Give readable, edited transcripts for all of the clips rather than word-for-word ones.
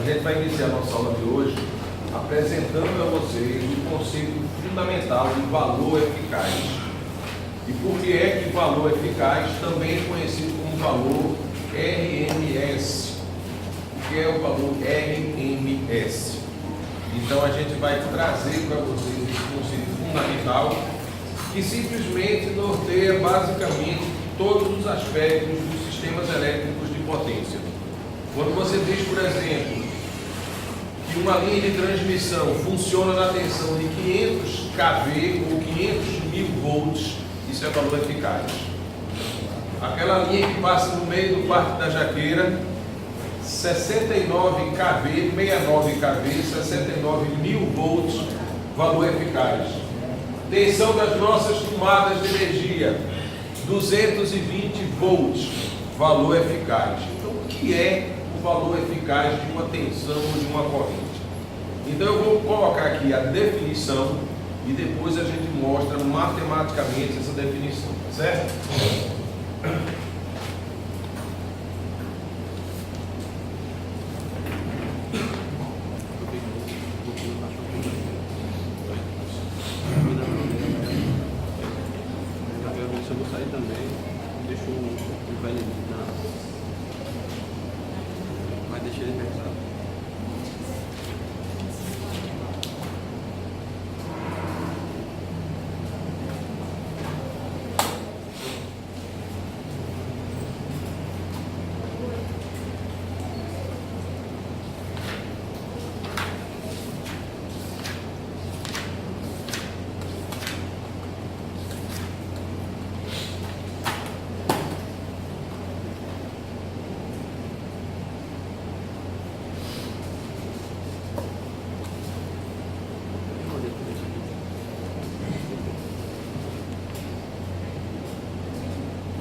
A gente vai iniciar a nossa aula de hoje apresentando a vocês o conceito fundamental de valor eficaz. E por que é que valor eficaz também é conhecido como valor RMS? O que é o valor RMS? Então a gente vai trazer para vocês esse conceito fundamental que simplesmente norteia basicamente todos os aspectos dos sistemas elétricos de potência. Quando você diz, por exemplo, que uma linha de transmissão funciona na tensão de 500 kV ou 500.000 volts, isso é valor eficaz. Aquela linha que passa no meio do Parque da Jaqueira, 69 kV, 69 kV, 69.000 volts, valor eficaz. Tensão das nossas tomadas de energia, 220 volts, valor eficaz. Então, o que é o valor eficaz de uma tensão ou de uma corrente? Então, eu vou colocar aqui a definição e depois a gente mostra matematicamente essa definição, certo? Eu vou sair também, deixa o velho na... Mas deixa ele pensar.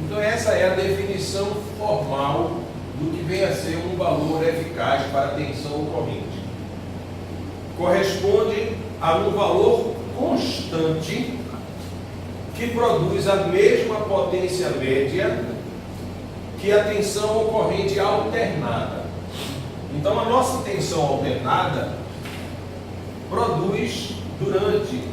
Então essa é a definição formal do que vem a ser um valor eficaz para a tensão ou corrente. Corresponde a um valor constante que produz a mesma potência média que a tensão ou corrente alternada. Então a nossa tensão alternada produz durante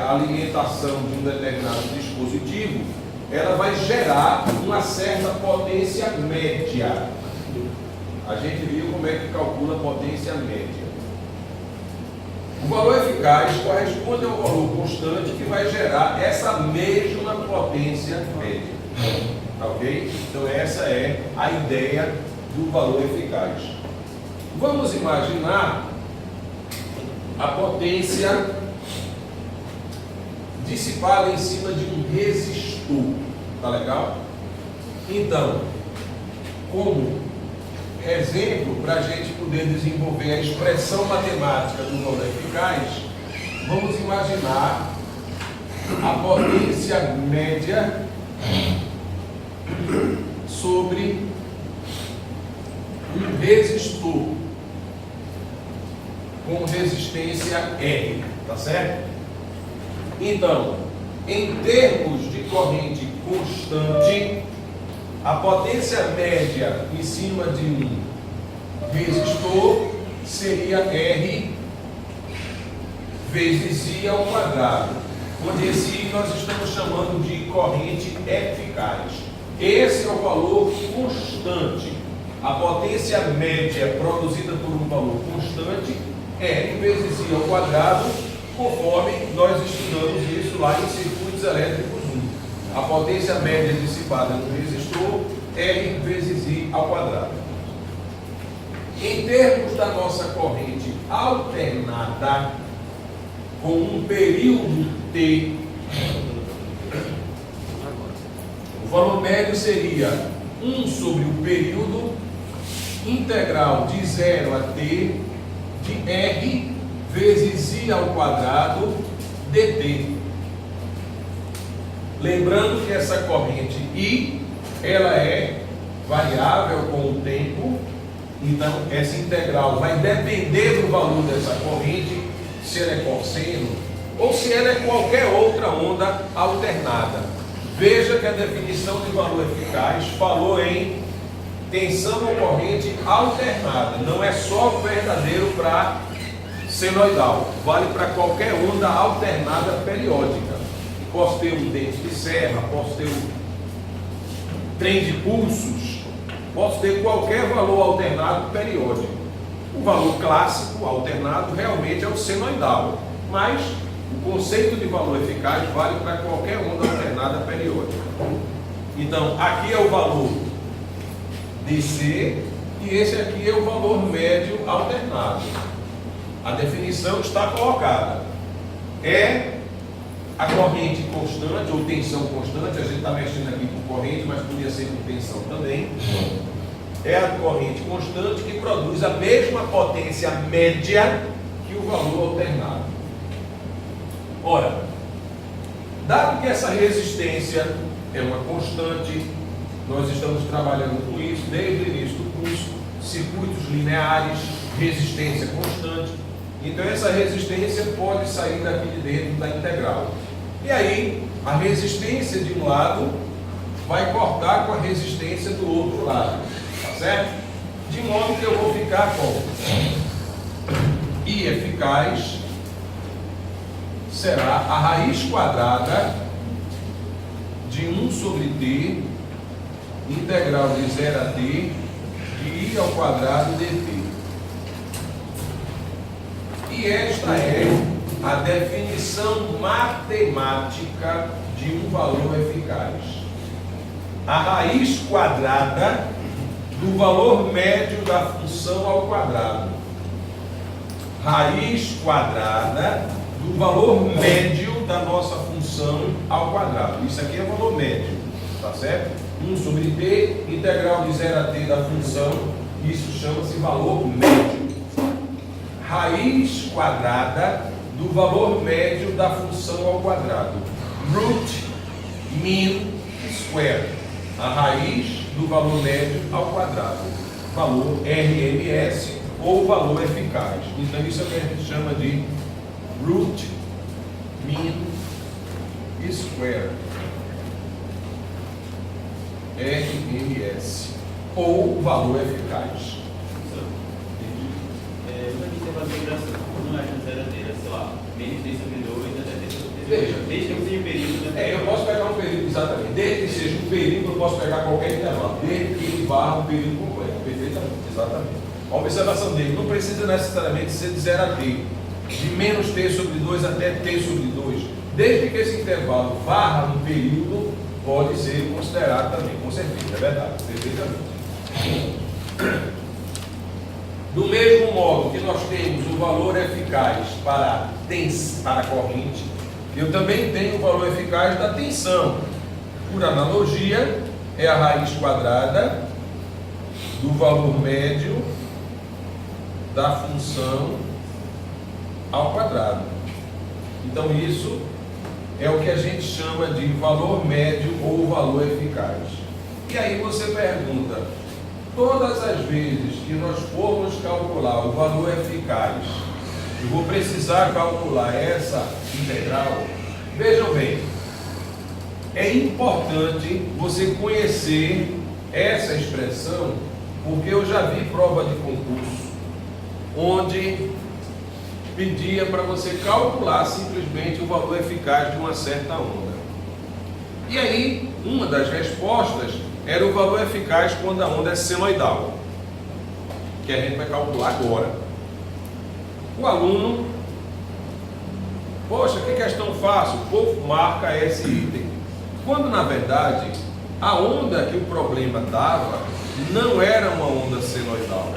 a alimentação de um determinado dispositivo, ela vai gerar uma certa potência média. A gente viu como é que calcula a potência média. O valor eficaz corresponde ao valor constante que vai gerar essa mesma potência média. Tá ok? Então essa é a ideia do valor eficaz. Vamos imaginar a potência dissipada em cima de um resistor, tá legal? Então, como exemplo, para a gente poder desenvolver a expressão matemática do valor eficaz, vamos imaginar a potência média sobre um resistor com resistência R, tá certo? Então, em termos de corrente constante, a potência média em cima de um resistor seria R vezes I ao quadrado, onde esse I nós estamos chamando de corrente eficaz. Esse é o valor constante. A potência média produzida por um valor constante, R vezes I ao quadrado, conforme nós estudamos isso lá em circuitos elétricos 1. A potência média dissipada no resistor, R vezes I ao quadrado. Em termos da nossa corrente alternada, com um período T, o valor médio seria 1 sobre o período integral de 0 a T de R vezes I ao quadrado dt. Lembrando que essa corrente I, ela é variável com o tempo, então essa integral vai depender do valor dessa corrente, se ela é cosseno ou se ela é qualquer outra onda alternada. Veja que a definição de valor eficaz falou em tensão ou corrente alternada. Não é só verdadeiro para senoidal, vale para qualquer onda alternada periódica. Posso ter um dente de serra, posso ter um trem de pulsos, posso ter qualquer valor alternado periódico. O valor clássico alternado realmente é o senoidal, mas o conceito de valor eficaz vale para qualquer onda alternada periódica. Então, aqui é o valor DC e esse aqui é o valor médio alternado. A definição está colocada. É a corrente constante ou tensão constante, a gente está mexendo aqui com corrente, mas podia ser com tensão também. É a corrente constante que produz a mesma potência média que o valor alternado. Ora, dado que essa resistência é uma constante, nós estamos trabalhando com isso desde o início do curso, circuitos lineares, resistência constante. Então essa resistência pode sair daqui de dentro da integral. E aí, a resistência de um lado vai cortar com a resistência do outro lado. Tá certo? De modo que eu vou ficar com I eficaz será a raiz quadrada de 1 sobre t integral de 0 a t de I ao quadrado dt. E esta é a definição matemática de um valor eficaz. A raiz quadrada do valor médio da função ao quadrado. Raiz quadrada do valor médio da nossa função ao quadrado. Isso aqui é o valor médio, tá certo? 1 sobre t, integral de 0 a t da função, isso chama-se valor médio. Raiz quadrada do valor médio da função ao quadrado. Root mean square. A raiz do valor médio ao quadrado. Valor RMS ou valor eficaz. Então isso é o que a gente chama de root mean square. RMS ou valor eficaz. Não é verdadeira, sei lá, menos 3 sobre 2 até 3 sobre 3. Veja, desde que eu seja um período. Eu posso pegar um período, exatamente. Desde que seja um período, eu posso pegar qualquer intervalo. Desde que ele barra um período completo. Perfeitamente, exatamente. A observação dele não precisa necessariamente ser de 0 a t, de menos t sobre 2 até t sobre 2. Desde que esse intervalo varra um período, pode ser considerado também, com certeza, é verdade, perfeitamente. Do mesmo modo que nós temos o valor eficaz para a corrente, eu também tenho o valor eficaz da tensão. Por analogia, é a raiz quadrada do valor médio da função ao quadrado. Então isso é o que a gente chama de valor médio ou valor eficaz. E aí você pergunta, todas as vezes que nós formos calcular o valor eficaz, eu vou precisar calcular essa integral. Vejam bem, é importante você conhecer essa expressão, porque eu já vi prova de concurso onde pedia para você calcular simplesmente o valor eficaz de uma certa onda. E aí, uma das respostas era o valor eficaz quando a onda é senoidal, que a gente vai calcular agora. O aluno, poxa, que questão fácil, o povo marca esse item. Quando na verdade, a onda que o problema dava não era uma onda senoidal,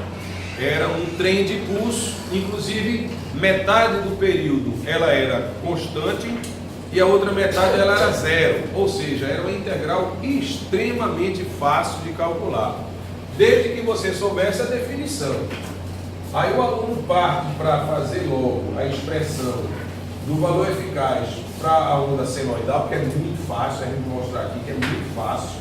era um trem de pulso, inclusive metade do período ela era constante e a outra metade ela era zero, ou seja, era uma integral extremamente fácil de calcular, desde que você soubesse a definição. Aí o aluno parte para fazer logo a expressão do valor eficaz para a onda senoidal, porque é muito fácil, a gente mostrar aqui que é muito fácil,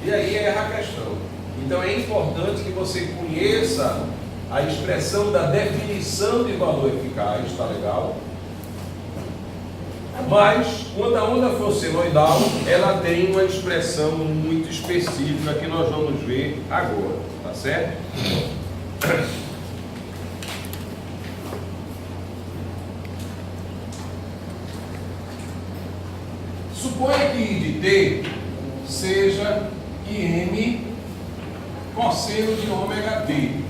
e aí erra a questão. Então é importante que você conheça a expressão da definição de valor eficaz, tá legal? Mas, quando a onda for senoidal, ela tem uma expressão muito específica que nós vamos ver agora, tá certo? Suponha que I de T seja IM cosseno de ômega T.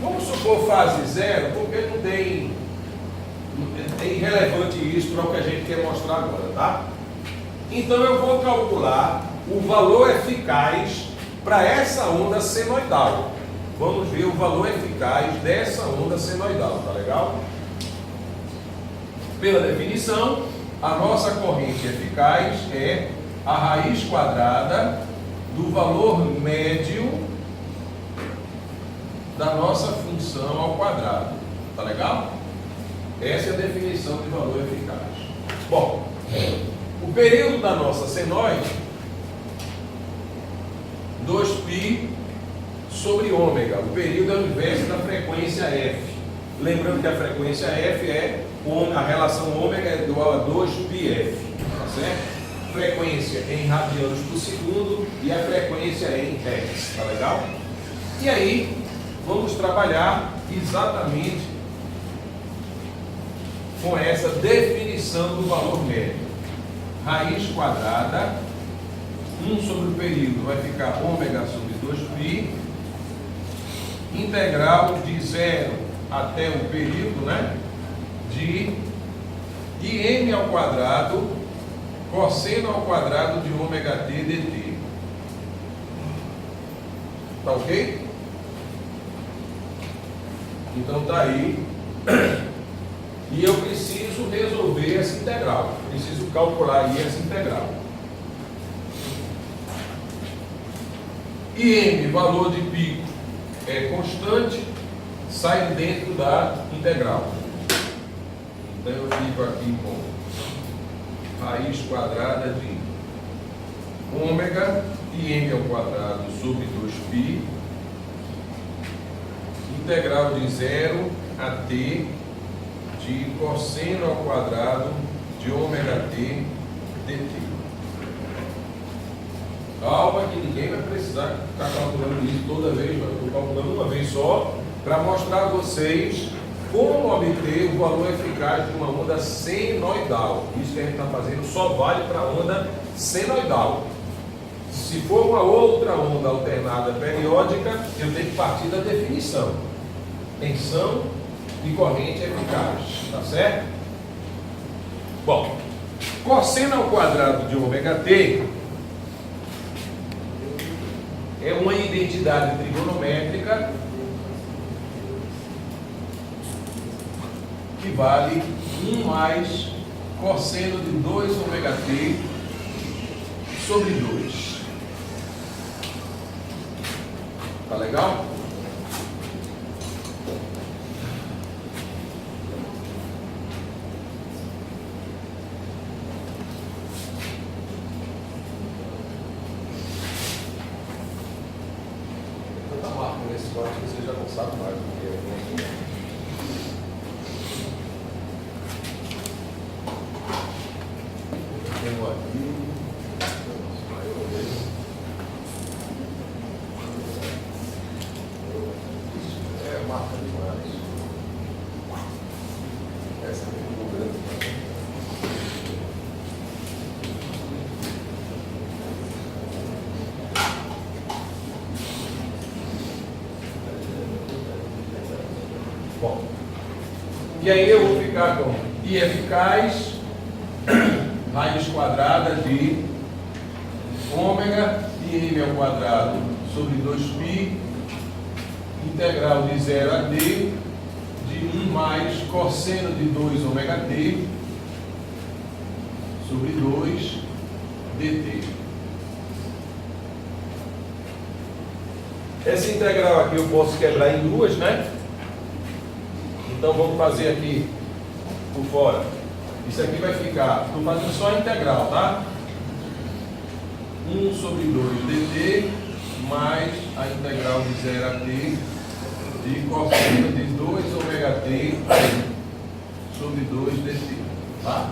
Vamos supor fase zero, porque não tem... É irrelevante isso para o que a gente quer mostrar agora, tá? Então eu vou calcular o valor eficaz para essa onda senoidal. Vamos ver o valor eficaz dessa onda senoidal, tá legal? Pela definição, a nossa corrente eficaz é a raiz quadrada do valor médio da nossa função ao quadrado, tá legal? Essa é a definição de valor eficaz. Bom, o período da nossa senoide, 2π sobre ômega. O período é o inverso da frequência F. Lembrando que a frequência F é a relação ômega é igual a 2πf, tá certo? Frequência em radianos por segundo e a frequência em hertz, tá legal? E aí, vamos trabalhar exatamente com essa definição do valor médio. Raiz quadrada, 1 sobre o período vai ficar ômega sobre 2π, integral de 0 até o período, né? De m ao quadrado, cosseno ao quadrado de ômega t dt. Tá ok? Então tá aí. E eu preciso resolver essa integral. Preciso calcular aí essa integral. M, valor de pico, é constante, sai dentro da integral. Então eu fico aqui com raiz quadrada de ômega e m ao quadrado sobre 2π, integral de 0 a t de cosseno ao quadrado de ômega t dt. Calma que ninguém vai precisar ficar calculando isso toda vez, não. Eu estou calculando uma vez só para mostrar a vocês como obter o valor eficaz de uma onda senoidal. Isso que a gente está fazendo só vale para a onda senoidal. Se for uma outra onda alternada periódica, eu tenho que partir da definição. Tensão e corrente eficaz, tá certo? Bom, cosseno ao quadrado de ômega t é uma identidade trigonométrica que vale 1 mais cosseno de 2 ômega t sobre 2. Tá legal? Eu acho que você já não sabe mais do que é. Eu tenho aqui. É, marca demais. Essa é muito grande. Bom, e aí eu vou ficar com I eficaz, raiz quadrada de ômega e m ao quadrado sobre 2π, integral de 0 a d de 1 mais cosseno de 2 ômega t sobre 2 dt. Essa integral aqui eu posso quebrar em duas, né? Então vamos fazer aqui por fora. Isso aqui vai ficar, estou fazendo só a integral, tá? 1 sobre 2 dt mais a integral de 0 a t de cosseno de 2 ômega t sobre 2 dt, tá?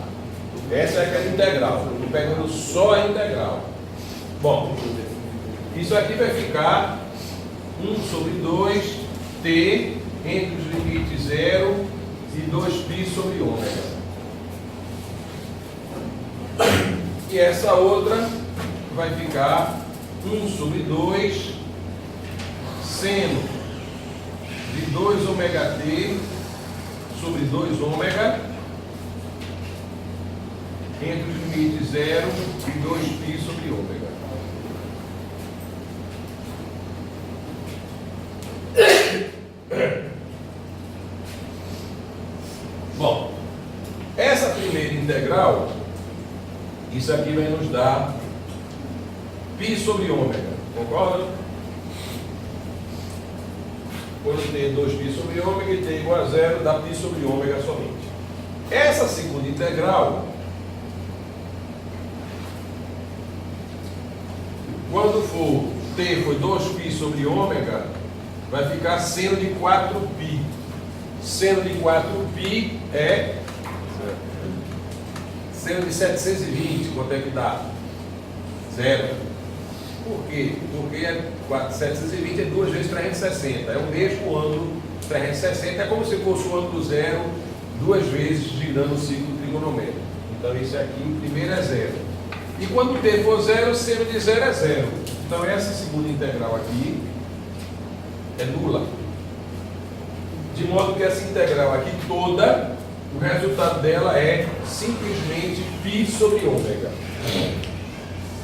Essa é aquela integral. Estou pegando só a integral. Bom, isso aqui vai ficar 1 sobre 2t entre os limites 0 e 2π sobre ômega. E essa outra vai ficar 1 sobre 2 seno de 2 ômega t sobre 2 ômega entre os limites 0 e 2π sobre ômega. Bom, essa primeira integral, isso aqui vai nos dar π sobre ômega, concorda? Quando tem 2π sobre ômega e t igual a 0, dá π sobre ômega somente. Essa segunda integral, quando for t for 2π sobre ômega, vai ficar seno de 4π. Seno de 4π é seno de 720, quanto é que dá? 0. Por quê? Porque 720 é 2 vezes 360, é o mesmo ângulo 360, é como se fosse o ângulo zero 2 vezes girando o ciclo trigonométrico. Então isso aqui, o primeiro é 0. E quando t for 0, seno de 0 é 0. Então essa segunda integral aqui é nula. De modo que essa integral aqui toda, o resultado dela é simplesmente π sobre ômega.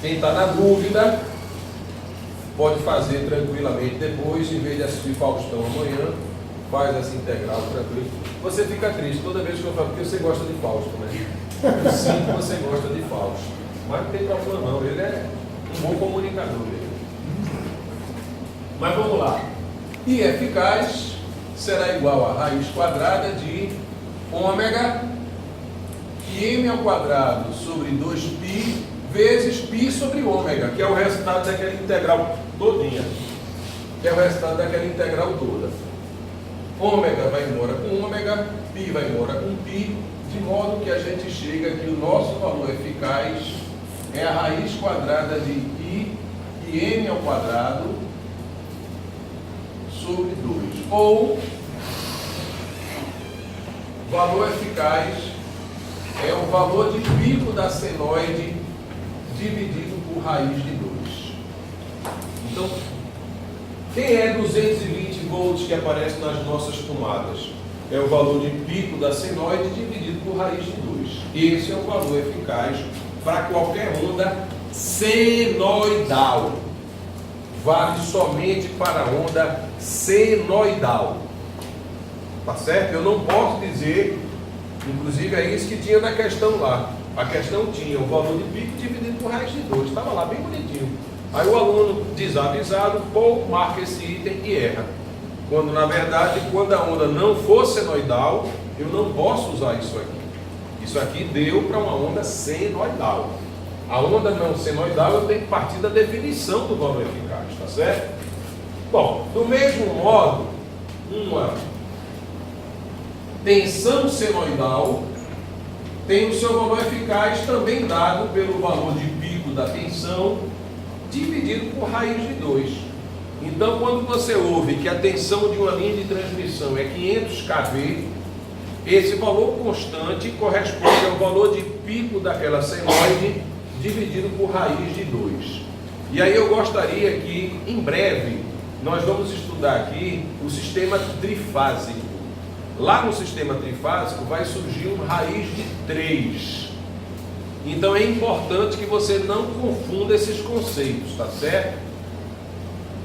Quem está na dúvida, pode fazer tranquilamente depois, em vez de assistir Faustão amanhã, faz essa integral tranquilo. Você fica triste toda vez que eu falo, porque você gosta de Fausto, né? Eu sinto que você gosta de Fausto. Mas não tem problema não, ele é um bom comunicador. Mas vamos lá. E eficaz será igual a raiz quadrada de ômega m ao quadrado sobre 2π vezes π sobre ômega, que é o resultado daquela integral todinha. Que é o resultado daquela integral toda. Ômega vai embora com ômega, π vai embora com π, de modo que a gente chega que o nosso valor eficaz é a raiz quadrada de π e m ao quadrado sobre 2. Ou, valor eficaz é o valor de pico da senoide dividido por raiz de 2. Então, quem é 220 volts que aparece nas nossas tomadas? É o valor de pico da senoide dividido por raiz de 2. Esse é o valor eficaz para qualquer onda senoidal. Vale somente para a onda senoidal. Tá certo? Eu não posso dizer, inclusive é isso que tinha na questão lá. A questão tinha o valor de pico dividido por raiz de 2. Estava lá bem bonitinho. Aí o aluno desavisado, marca esse item e erra. Quando na verdade, quando a onda não for senoidal, eu não posso usar isso aqui. Isso aqui deu para uma onda senoidal. A onda não senoidal, eu tenho que partir da definição do valor eficaz, tá certo? Bom, do mesmo modo, uma tensão senoidal tem o seu valor eficaz também dado pelo valor de pico da tensão dividido por raiz de 2. Então, quando você ouve que a tensão de uma linha de transmissão é 500 kV, esse valor constante corresponde ao valor de pico daquela senoide dividido por raiz de 2. E aí eu gostaria que, em breve, nós vamos estudar aqui o sistema trifásico. Lá no sistema trifásico vai surgir uma raiz de 3. Então é importante que você não confunda esses conceitos, tá certo?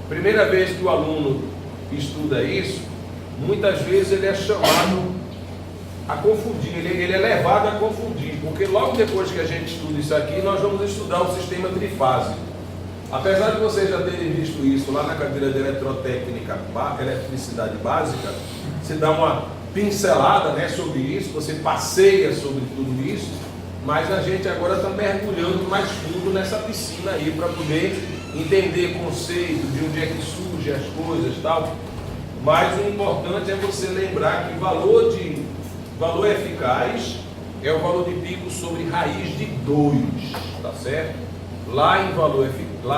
Primeira vez que o aluno estuda isso, muitas vezes ele é chamado a confundir, ele é levado a confundir, porque logo depois que a gente estuda isso aqui, nós vamos estudar o sistema trifásico. Apesar de vocês já terem visto isso lá na cadeira de eletrotécnica, eletricidade básica, você dá uma pincelada, né, sobre isso, você passeia sobre tudo isso, mas a gente agora está mergulhando mais fundo nessa piscina aí para poder entender conceitos, de onde é que surgem as coisas e tal. Mas o importante é você lembrar que valor eficaz é o valor de pico sobre raiz de 2, tá certo? Lá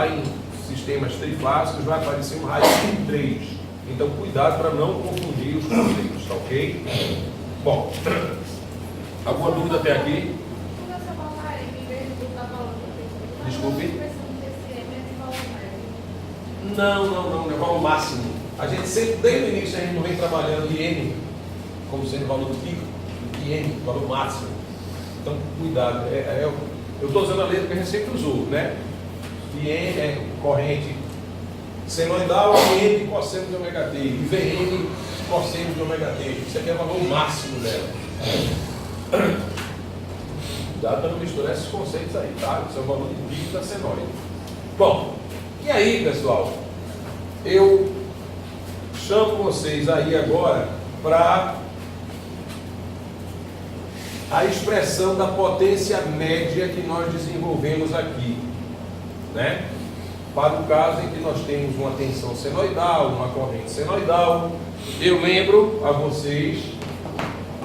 em sistemas trifásicos vai aparecer uma raiz de 3. Então cuidado para não confundir os conceitos, tá ok? Bom, alguma dúvida até aqui? Desculpe? Não é valor máximo. A gente sempre, desde o início, a gente não vem trabalhando IN como sendo valor do pico, IN, valor máximo. Então, cuidado. Eu estou usando a letra que a gente sempre usou, né? IN é corrente senoidal, IN de cosseno de ômega t, e VN cosseno de ômega t. Isso aqui é o valor máximo dela. Cuidado para não misturar esses conceitos aí, tá? Isso é o valor de pico da senoide. Bom, e aí, pessoal? Eu chamo vocês aí agora para a expressão da potência média que nós desenvolvemos aqui, né? Para o caso em que nós temos uma tensão senoidal, uma corrente senoidal, eu lembro a vocês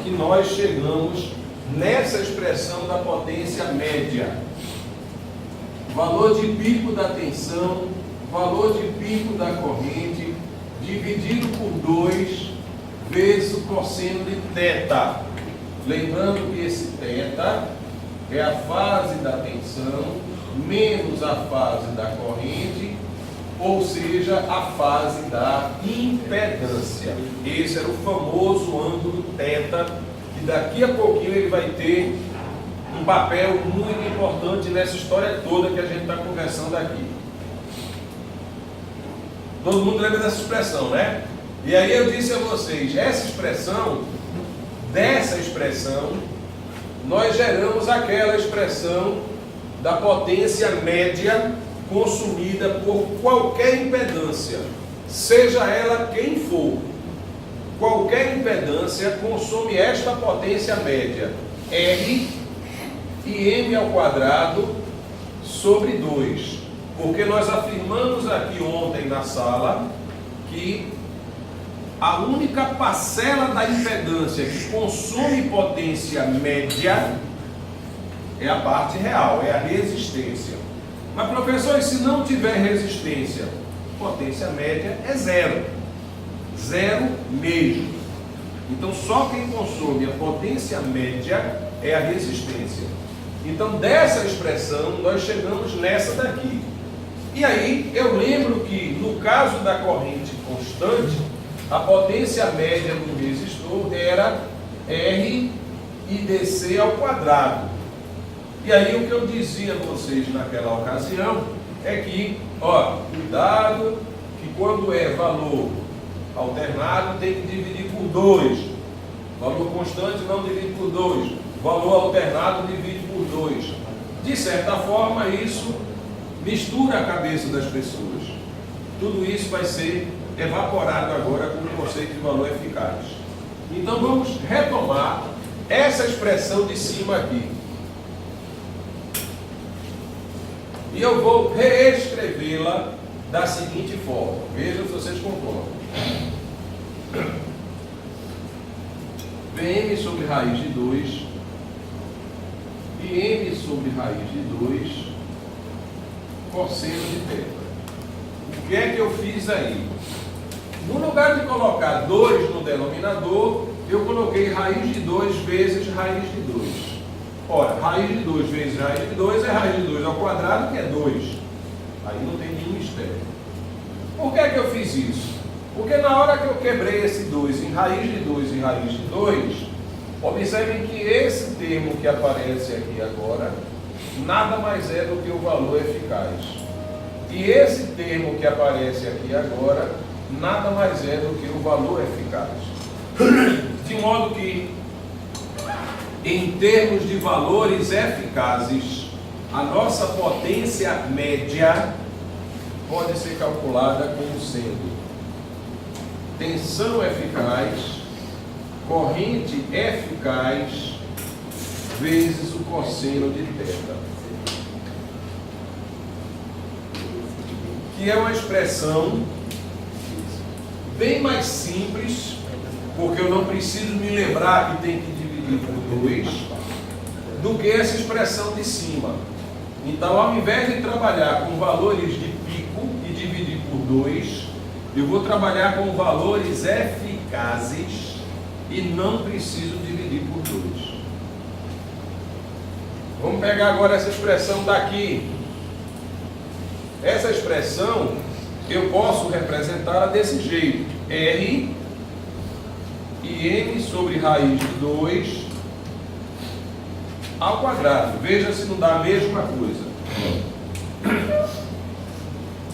que nós chegamos nessa expressão da potência média. Valor de pico da tensão, valor de pico da corrente, dividido por 2 vezes o cosseno de θ. Lembrando que esse θ é a fase da tensão menos a fase da corrente, ou seja, a fase da impedância. Esse era o famoso ângulo θ, que daqui a pouquinho ele vai ter um papel muito importante nessa história toda que a gente está conversando aqui. Todo mundo lembra dessa expressão, né? E aí eu disse a vocês, dessa expressão, nós geramos aquela expressão da potência média consumida por qualquer impedância, seja ela quem for. Qualquer impedância consome esta potência média, R e M ao quadrado sobre 2. Porque nós afirmamos aqui ontem na sala que a única parcela da impedância que consome potência média é a parte real, é a resistência. Mas, professor, e se não tiver resistência? Potência média é zero. Zero mesmo. Então, só quem consome a potência média é a resistência. Então, dessa expressão, nós chegamos nessa daqui. E aí, eu lembro que, no caso da corrente constante, a potência média do resistor era R e DC ao quadrado. E aí, o que eu dizia a vocês naquela ocasião é que, cuidado, que quando é valor alternado tem que dividir por 2. Valor constante não divide por 2. Valor alternado divide por 2. De certa forma, isso mistura a cabeça das pessoas. Tudo isso vai ser evaporado agora com o conceito de valor eficaz. Então vamos retomar essa expressão de cima aqui. E eu vou reescrevê-la da seguinte forma. Vejam se vocês concordam. Vm sobre raiz de 2 e m sobre raiz de 2 cosseno de θ. O que é que eu fiz aí? No lugar de colocar 2 no denominador, eu coloquei raiz de 2 vezes raiz de 2. Ora, raiz de 2 vezes raiz de 2 é raiz de 2 ao quadrado, que é 2. Aí não tem nenhum mistério. Por que é que eu fiz isso? Porque na hora que eu quebrei esse 2 em raiz de 2 e raiz de 2, observem que esse termo que aparece aqui agora, nada mais é do que o valor eficaz. E esse termo que aparece aqui agora, nada mais é do que o valor eficaz. De modo que, em termos de valores eficazes, a nossa potência média pode ser calculada como sendo tensão eficaz, corrente eficaz, vezes o cosseno de θ. Que é uma expressão bem mais simples, porque eu não preciso me lembrar que tem que dividir por 2. do que essa expressão de cima. Então, ao invés de trabalhar com valores de pico e dividir por 2, eu vou trabalhar com valores eficazes e não preciso dividir por 2. Vamos pegar agora essa expressão daqui. Essa expressão eu posso representá-la desse jeito: R e M sobre raiz de 2 ao quadrado. Veja se não dá a mesma coisa.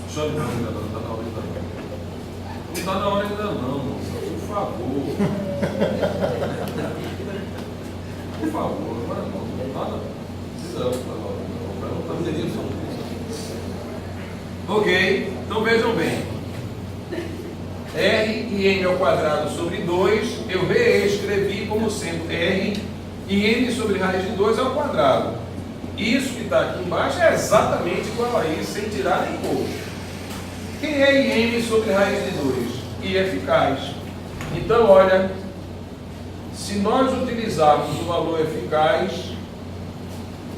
Deixa eu ver, não está na hora ainda não. Não está na hora ainda não, moça. Por favor. Por favor, não está na hora não. Não está na Ok, então vejam bem. R e M ao quadrado sobre 2, eu reescrevi como sendo R e M sobre raiz de 2 ao quadrado. Isso que está aqui embaixo é exatamente igual a isso, sem tirar nem pôr. Quem é I M sobre raiz de 2? I eficaz. Então, olha, se nós utilizarmos o valor eficaz,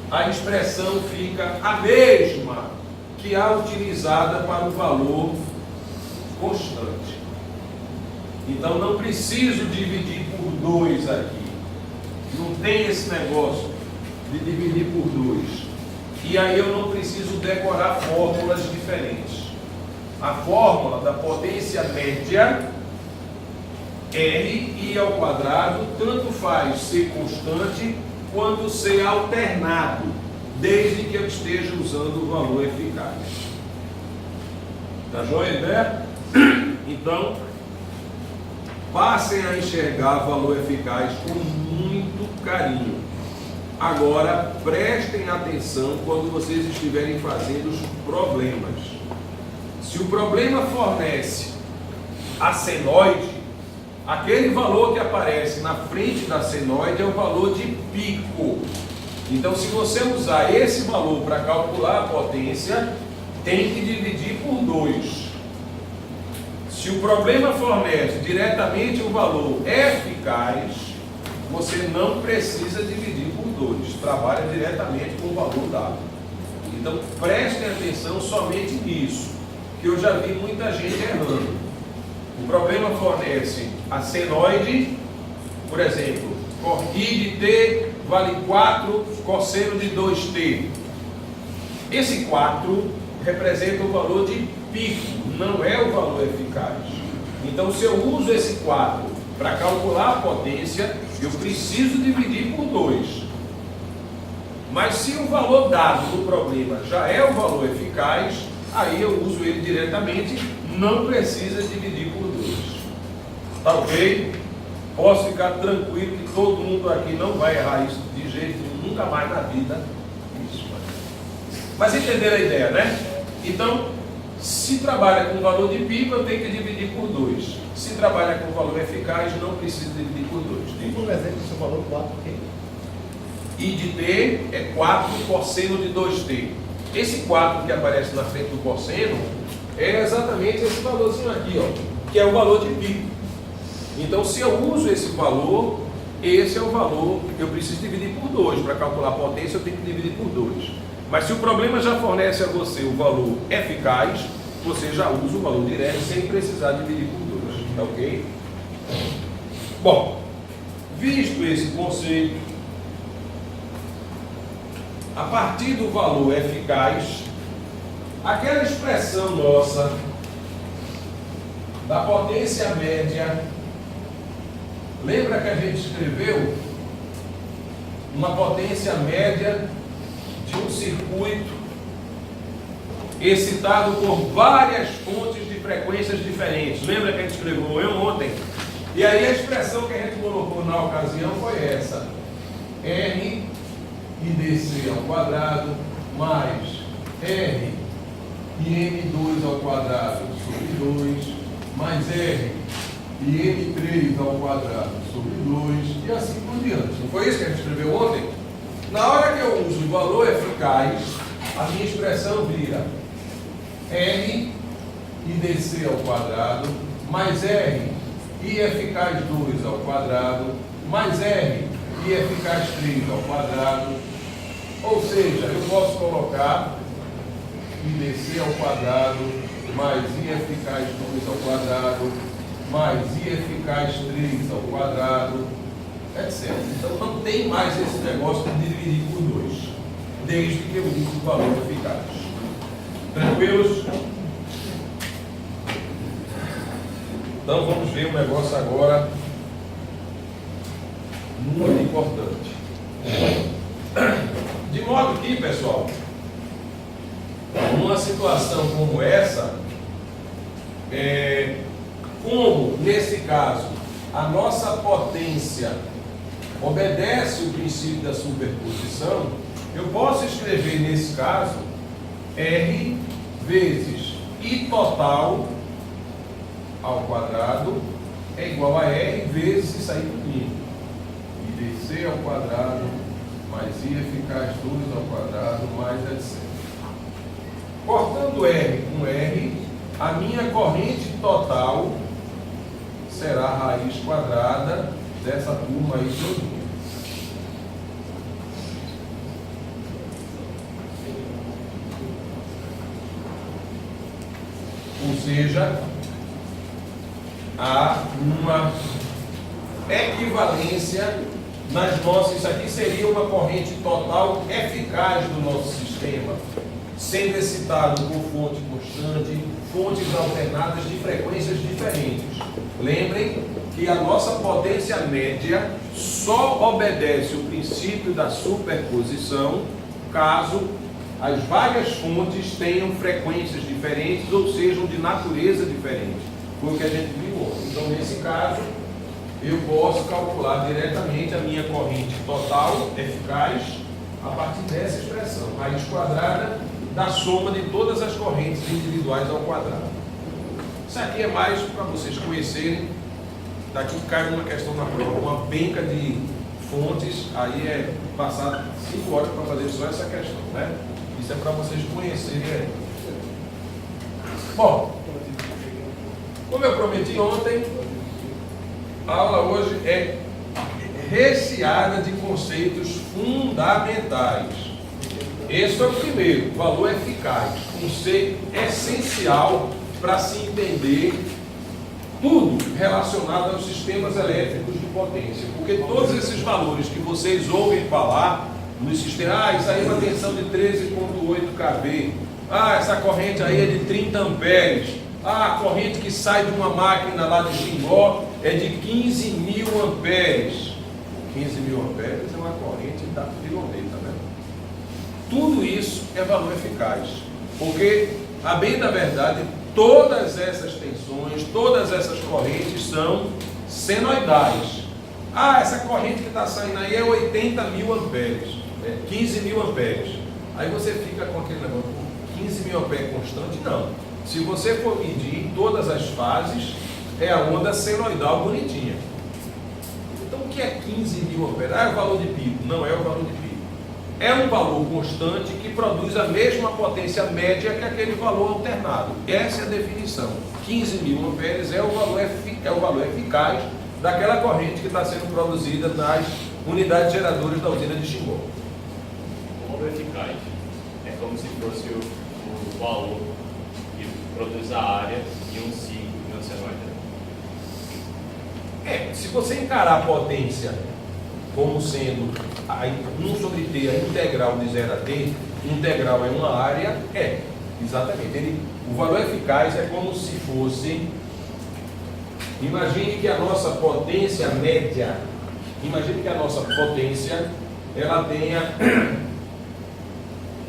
a expressão fica a mesma que a utilizada para o valor constante. Então, não preciso dividir por 2 aqui. Não tem esse negócio de dividir por 2. E aí eu não preciso decorar fórmulas diferentes. A fórmula da potência média, R I ao quadrado, tanto faz ser constante quanto ser alternado, desde que eu esteja usando o valor eficaz. Tá joia, né? Então, passem a enxergar valor eficaz com muito carinho. Agora, prestem atenção quando vocês estiverem fazendo os problemas. Se o problema fornece a senoide, aquele valor que aparece na frente da senoide é o valor de pico. Então, se você usar esse valor para calcular a potência, tem que dividir por 2. Se o problema fornece diretamente o valor eficaz, você não precisa dividir por 2. Trabalha diretamente com o valor dado. Então, prestem atenção somente nisso, que eu já vi muita gente errando. O problema fornece a senoide, por exemplo, I de T vale 4 cosseno de 2T. Esse 4 representa o valor de pico, não é o valor eficaz. Então, se eu uso esse 4 para calcular a potência, eu preciso dividir por 2. Mas se o valor dado no problema já é o valor eficaz, aí eu uso ele diretamente, não precisa dividir por 2. Tá ok? Posso ficar tranquilo que todo mundo aqui não vai errar isso de jeito nenhum, nunca mais na vida. Isso. Mas entenderam a ideia, né? Então, se trabalha com valor de pico, eu tenho que dividir por 2. Se trabalha com valor eficaz, não precisa dividir por 2. Tem por exemplo o seu valor 4 aqui. I de T é 4 cosseno de 2T. Esse 4 que aparece na frente do cosseno é exatamente esse valorzinho aqui, ó, que é o valor de pico. Então, se eu uso esse valor, esse é o valor que eu preciso dividir por 2. Para calcular a potência, eu tenho que dividir por 2. Mas se o problema já fornece a você o valor eficaz, você já usa o valor direto sem precisar dividir por 2. Tá ok? Bom, visto esse conceito, a partir do valor eficaz, aquela expressão nossa da potência média, lembra que a gente escreveu uma potência média de um circuito excitado por várias fontes de frequências diferentes? Lembra que a gente escreveu eu ontem? E aí a expressão que a gente colocou na ocasião foi essa: R e DC ao quadrado mais R e M2 ao quadrado sobre 2 mais R e M3 ao quadrado sobre 2 e assim por diante. Não foi isso que a gente escreveu ontem? Na hora que eu uso o valor eficaz, a minha expressão vira R e DC ao quadrado mais R e eficaz 2 ao quadrado mais R e eficaz 3 ao quadrado. Ou seja, eu posso colocar IDC ao quadrado mais I eficaz 2 ao quadrado mais I eficaz 3 ao quadrado, etc. Então não tem mais esse negócio de dividir por 2, desde que eu use o valor eficaz. Tranquilos? Então vamos ver um negócio agora muito importante. De modo que, pessoal, numa situação como essa, como nesse caso a nossa potência obedece o princípio da superposição, eu posso escrever nesse caso R vezes I total ao quadrado é igual a R vezes isso aí tudo. IDC ao quadrado mais I eficaz 2 ao quadrado mais etc. Cortando R com R, a minha corrente total será a raiz quadrada dessa turma aí todinha. Ou seja, há uma equivalência nas nossas. Isso aqui seria uma corrente total eficaz do nosso sistema, sendo excitado por fonte constante, fontes alternadas de frequências diferentes. Lembrem que a nossa potência média só obedece o princípio da superposição caso as várias fontes tenham frequências diferentes ou sejam de natureza diferente. Foi o que a gente viu ontem. Então, nesse caso, eu posso calcular diretamente a minha corrente total eficaz a partir dessa expressão, raiz quadrada da soma de todas as correntes individuais ao quadrado. Isso aqui é mais para vocês conhecerem. Daqui cai uma questão na prova, uma penca de fontes, aí é passar 5 horas para fazer só essa questão, né? Isso é para vocês conhecerem aí. Bom, como eu prometi ontem, a aula hoje é recheada de conceitos fundamentais. Esse foi o primeiro, valor eficaz, conceito essencial para se entender tudo relacionado aos sistemas elétricos de potência, porque todos esses valores que vocês ouvem falar no sistema, isso aí é uma tensão de 13,8 kV, essa corrente aí é de 30 amperes, a corrente que sai de uma máquina lá de Xingó é de 15 mil amperes. 15 mil amperes é uma corrente da piloneta, né? Tudo isso é valor eficaz, porque, a bem da verdade, todas essas tensões, todas essas correntes são senoidais. Essa corrente que está saindo aí é 80 mil amperes, 15 mil amperes. Aí você fica com aquele negócio, 15 mil amperes constante? Não. Se você for medir em todas as fases, é a onda senoidal bonitinha. Então o que é 15 mil amperes? É o valor de pico. Não é o valor de pico. É um valor constante que produz a mesma potência média que aquele valor alternado. Essa é a definição. 15 mil amperes é o valor eficaz daquela corrente que está sendo produzida nas unidades geradoras da usina de Xingó. O valor eficaz é como se fosse o valor que produz a área de um ciclo de um senoide. Se você encarar a potência como sendo 1 sobre T, a integral de 0 a T, integral é uma área, exatamente. O valor eficaz é como se fosse, imagine que a nossa potência média, ela tenha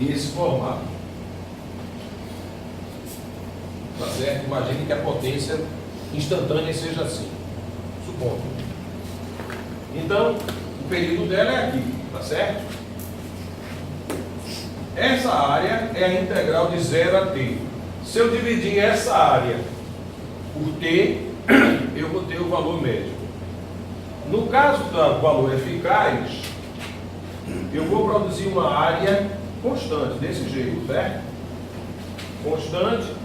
esse formato. Tá certo? Imagine que a potência instantânea seja assim, supondo. Então, o período dela é aqui, tá certo? Essa área é a integral de 0 a T. Se eu dividir essa área por T, eu vou ter o valor médio. No caso do valor eficaz, eu vou produzir uma área constante, desse jeito, certo? Constante.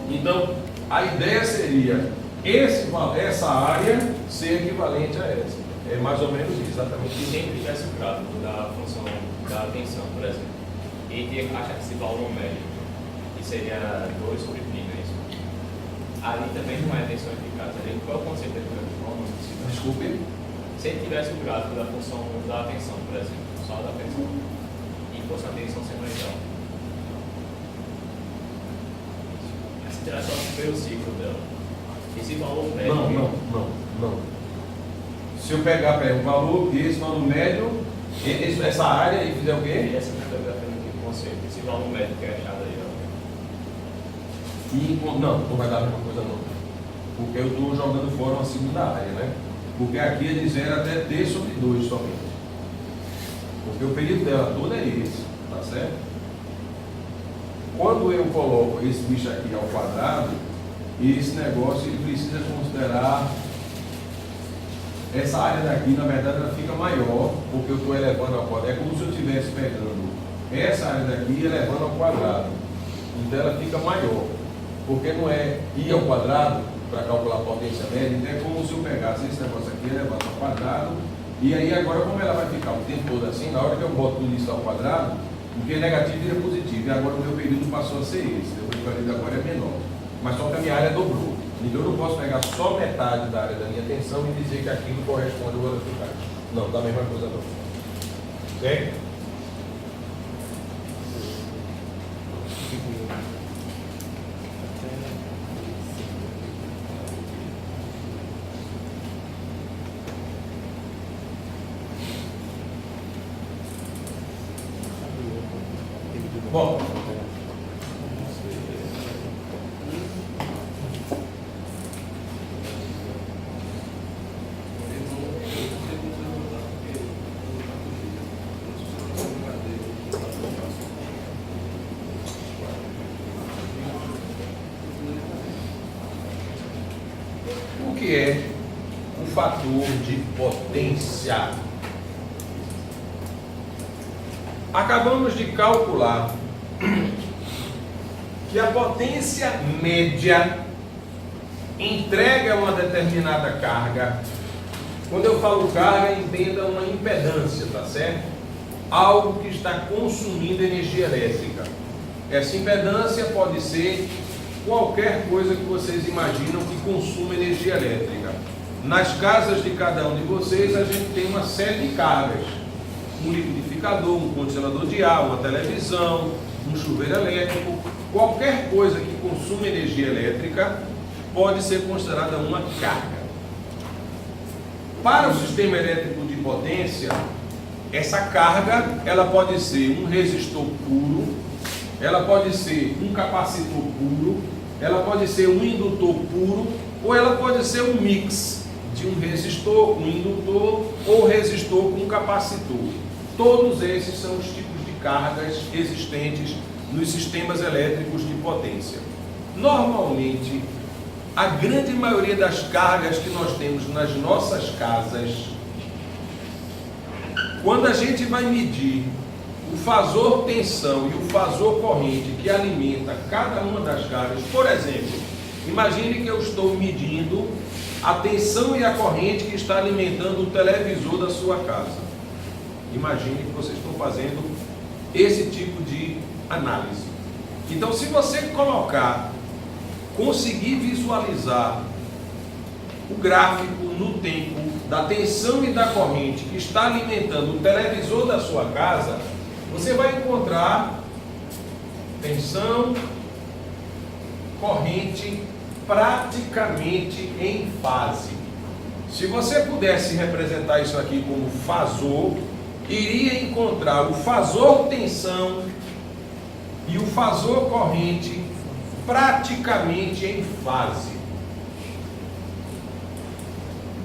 Então, a ideia seria essa área ser equivalente a essa. É mais ou menos isso, exatamente Se isso. sempre tivesse o gráfico da função da tensão, por exemplo, e tinha que achar esse valor médio, que seria 2 sobre π, não é isso? Ali também não é tensão eficaz. Ali, qual é o conceito de qual é o nome disso? Desculpe. Se ele tivesse o gráfico da função da tensão, por exemplo, só da tensão, e fosse a tensão sequencial. Essa interação pelo ciclo dela. Esse valor médio. Não. Se eu pegar o valor e esse valor médio, essa área e fizer o quê? Essa fotografia aqui do conceito. Esse valor médio que é achado aí, ó. Não vai dar a mesma coisa não. Porque eu estou jogando fora uma segunda área, né? Porque aqui é de 0 até t sobre 2 somente. Porque o período dela toda é esse, tá certo? Quando eu coloco esse bicho aqui ao quadrado, esse negócio ele precisa considerar essa área daqui, na verdade, ela fica maior, porque eu estou elevando ao quadrado. É como se eu estivesse pegando essa área daqui e elevando ao quadrado. Então ela fica maior, porque não é ir ao quadrado para calcular a potência média. Então é como se eu pegasse esse negócio aqui, elevasse ao quadrado, e aí agora como ela vai ficar o tempo todo assim, na hora que eu boto tudo isso ao quadrado, o que é negativo vira positivo, e agora o meu período passou a ser esse, o meu período agora é menor. Mas só que a minha área dobrou. Então eu não posso pegar só metade da área da minha tensão e dizer que aquilo corresponde ao valor eficaz. Não, dá a mesma coisa não. Certo? Bom, o que é o fator de potência? Acabamos de calcular que a potência média entregue a uma determinada carga. Quando eu falo carga, entenda uma impedância, tá certo? Algo que está consumindo energia elétrica. Essa impedância pode ser qualquer coisa que vocês imaginam que consuma energia elétrica. Nas casas de cada um de vocês, a gente tem uma série de cargas. Um liquidificador, um condicionador de ar, uma televisão, um chuveiro elétrico. Qualquer coisa que consuma energia elétrica pode ser considerada uma carga. Para o sistema elétrico de potência, essa carga ela pode ser um resistor puro, ela pode ser um capacitor puro, ela pode ser um indutor puro, ou ela pode ser um mix de um resistor, um indutor ou resistor com um capacitor. Todos esses são os tipos de cargas existentes nos sistemas elétricos de potência. Normalmente, a grande maioria das cargas que nós temos nas nossas casas, quando a gente vai medir o fasor tensão e o fasor corrente que alimenta cada uma das cargas, por exemplo, imagine que eu estou medindo a tensão e a corrente que está alimentando o televisor da sua casa. Imagine que vocês estão fazendo esse tipo de análise. Então, se você conseguir visualizar o gráfico no tempo da tensão e da corrente que está alimentando o televisor da sua casa, você vai encontrar tensão, corrente praticamente em fase. Se você pudesse representar isso aqui como fasor, iria encontrar o fasor tensão e o fasor corrente praticamente em fase.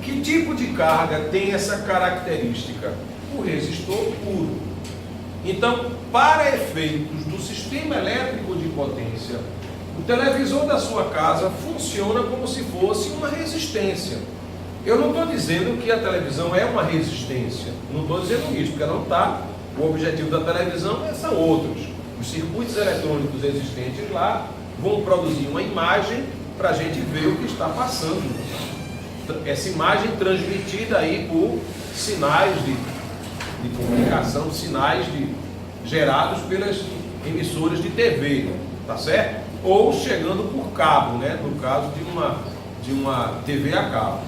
Que tipo de carga tem essa característica? O resistor puro. Então, para efeitos do sistema elétrico de potência, o televisor da sua casa funciona como se fosse uma resistência. Eu não estou dizendo que a televisão é uma resistência, não estou dizendo isso, porque não está. O objetivo da televisão são outros. Os circuitos eletrônicos existentes lá vão produzir uma imagem para a gente ver o que está passando. Essa imagem transmitida aí por sinais de comunicação, sinais gerados pelas emissoras de TV, tá certo? Ou chegando por cabo, né? No caso de uma TV a cabo.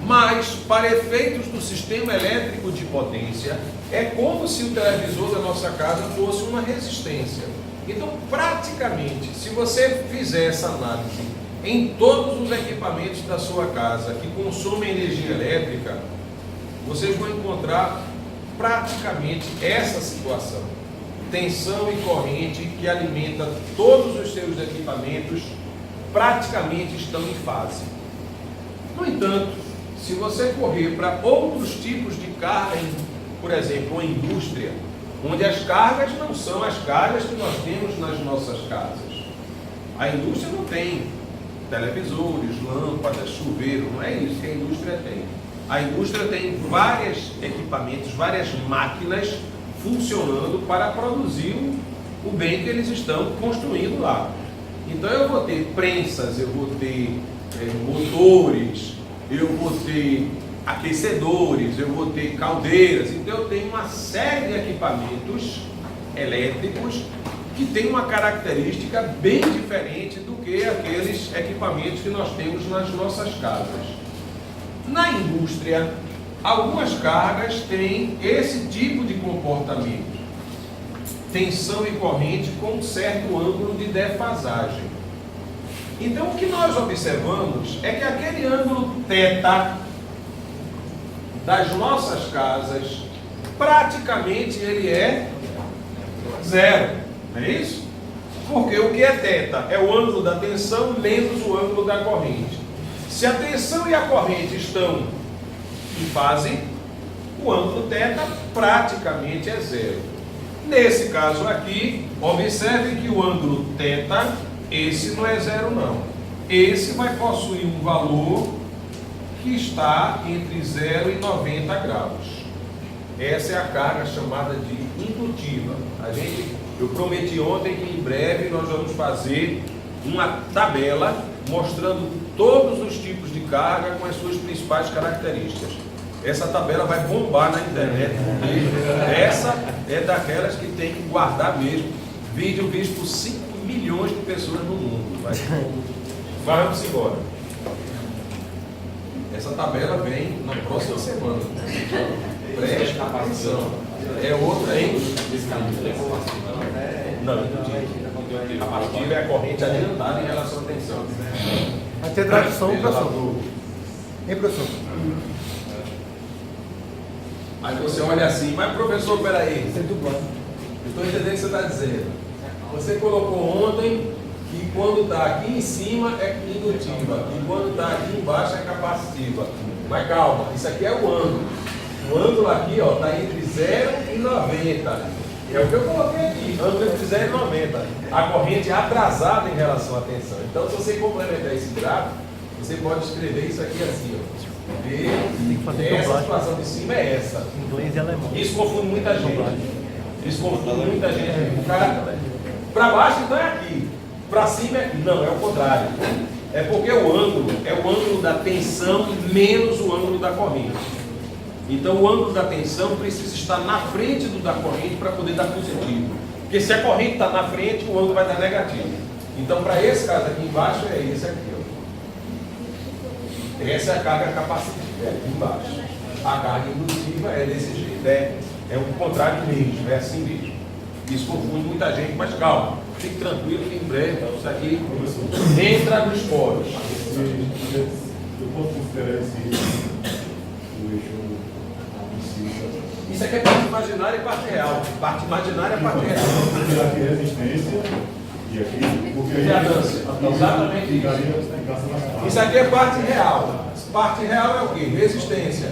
Mas, para efeitos do sistema elétrico de potência, é como se o televisor da nossa casa fosse uma resistência. Então, praticamente, se você fizer essa análise em todos os equipamentos da sua casa que consomem energia elétrica, vocês vão encontrar praticamente essa situação. Tensão e corrente que alimenta todos os seus equipamentos praticamente estão em fase. No entanto, se você correr para outros tipos de carga, por exemplo, a indústria, onde as cargas não são as cargas que nós temos nas nossas casas. A indústria não tem televisores, lâmpadas, chuveiro, não é isso que a indústria tem. A indústria tem vários equipamentos, várias máquinas funcionando para produzir o bem que eles estão construindo lá. Então eu vou ter prensas, eu vou ter motores, eu vou ter aquecedores, eu vou ter caldeiras. Então eu tenho uma série de equipamentos elétricos que tem uma característica bem diferente do que aqueles equipamentos que nós temos nas nossas casas. Na indústria, algumas cargas têm esse tipo de comportamento. Tensão e corrente com um certo ângulo de defasagem. Então, o que nós observamos é que aquele ângulo θ das nossas casas, praticamente ele é zero, não é isso? Porque o que é θ? É o ângulo da tensão menos o ângulo da corrente. Se a tensão e a corrente estão em fase, o ângulo θ praticamente é zero. Nesse caso aqui, observe que o ângulo θ, esse não é zero não. Esse vai possuir um valor que está entre 0 e 90 graus. Essa é a carga chamada de indutiva. Eu prometi ontem que em breve nós vamos fazer uma tabela mostrando todos os tipos de carga com as suas principais características. Essa tabela vai bombar na internet, porque essa é daquelas que tem que guardar mesmo. Vídeo visto por 5 milhões de pessoas no mundo. Vamos embora. Essa tabela vem na próxima semana. Preste atenção. É outra, hein? Não, a capacitiva é a corrente adiantada em relação à tensão. Vai ter tradução, professor. Hein, professor? Aí você olha assim, mas professor, peraí. Você dublando. Eu estou entendendo o que você está dizendo. Você colocou ontem que quando está aqui em cima é indutiva e quando está aqui embaixo é capacitiva. Mas calma, isso aqui é o ângulo. O ângulo aqui está entre 0 e 90. É o que eu coloquei aqui, ângulo entre 0 e 90. A corrente é atrasada em relação à tensão. Então, se você complementar esse gráfico, você pode escrever isso aqui assim, essa situação de cima é essa. Inglês e alemão. Isso confunde muita gente. Isso confunde muita gente. O cara, para baixo então é aqui, para cima é aqui. Não, é o contrário. É porque o ângulo é o ângulo da tensão menos o ângulo da corrente. Então o ângulo da tensão precisa estar na frente do da corrente para poder dar positivo. Porque se a corrente está na frente, o ângulo vai dar negativo. Então para esse caso aqui embaixo é esse aqui. Essa é a carga capacitiva, é aqui embaixo. A carga indutiva é desse jeito, é o contrário mesmo, é assim mesmo. Isso confunde muita gente, mas calma, fique tranquilo que em breve isso aqui entra nos poros. Eu posso considerar o eixo Isso aqui é parte imaginária e parte real. Parte imaginária e parte real. aqui resistência e aqui porque Readância. Exatamente isso. Isso aqui é parte real. Parte real é o quê? Resistência.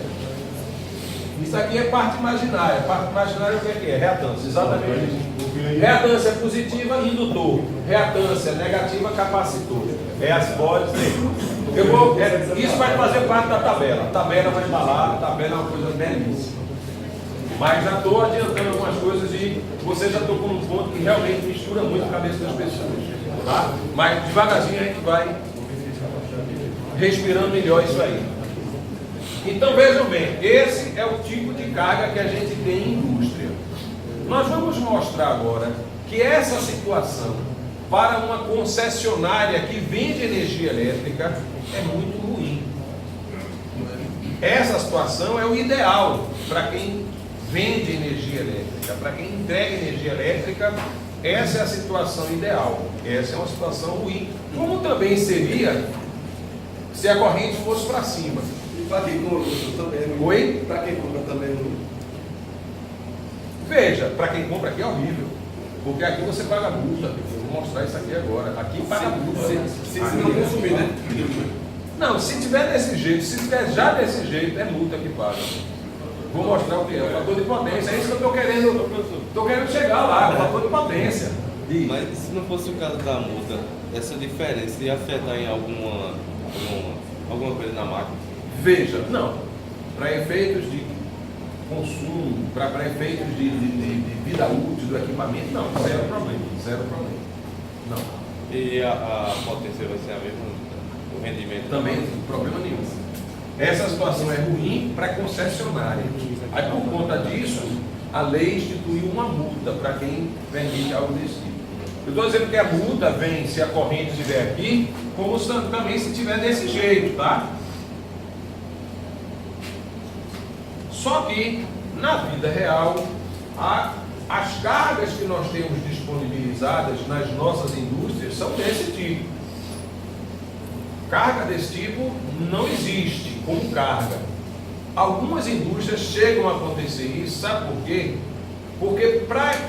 Isso aqui é parte imaginária. Parte imaginária é o que é? Reatância. Exatamente isso. Reatância positiva, indutor. Reatância negativa, capacitor. Pode ser. Isso vai fazer parte da tabela. A tabela vai estar lá. A tabela é uma coisa belíssima. Mas já estou adiantando algumas coisas e você já tocou num ponto que realmente mistura muito a cabeça das pessoas. tá? Mas devagarzinho a gente vai respirando melhor isso aí. Então vejam bem, esse é o tipo de carga que a gente tem em indústria. Nós vamos mostrar agora que essa situação para uma concessionária que vende energia elétrica é muito ruim. Essa situação é o ideal para quem vende energia elétrica, para quem entrega energia elétrica, essa é a situação ideal. Essa é uma situação ruim. Como também seria se a corrente fosse para cima. Para quem compra também é ruim. Oi? Para quem compra também é ruim. Veja, para quem compra aqui é horrível. Porque aqui você paga multa. Eu vou mostrar isso aqui agora. Aqui paga multa. Se não consumir, né? Não, se tiver desse jeito, se tiver já desse jeito, é multa que paga. Vou mostrar o que é, o fator de potência. É isso que eu estou querendo chegar lá, o fator de potência. Mas se não fosse o caso da multa, essa diferença ia afetar em alguma coisa na máquina? Veja, não. Para efeitos de consumo, para efeitos de vida útil do equipamento, não, zero problema. Não. E a potência vai ser a mesma? O rendimento? Também, problema nenhum. Essa situação é ruim para a concessionária. Aí, por conta disso, a lei instituiu uma multa para quem permite algo desse tipo. Eu estou dizendo que a multa vem se a corrente estiver aqui, como também se estiver desse jeito, tá? Só que, na vida real, as cargas que nós temos disponibilizadas nas nossas indústrias são desse tipo. Carga desse tipo não existe como carga. Algumas indústrias chegam a acontecer isso, sabe por quê? Porque para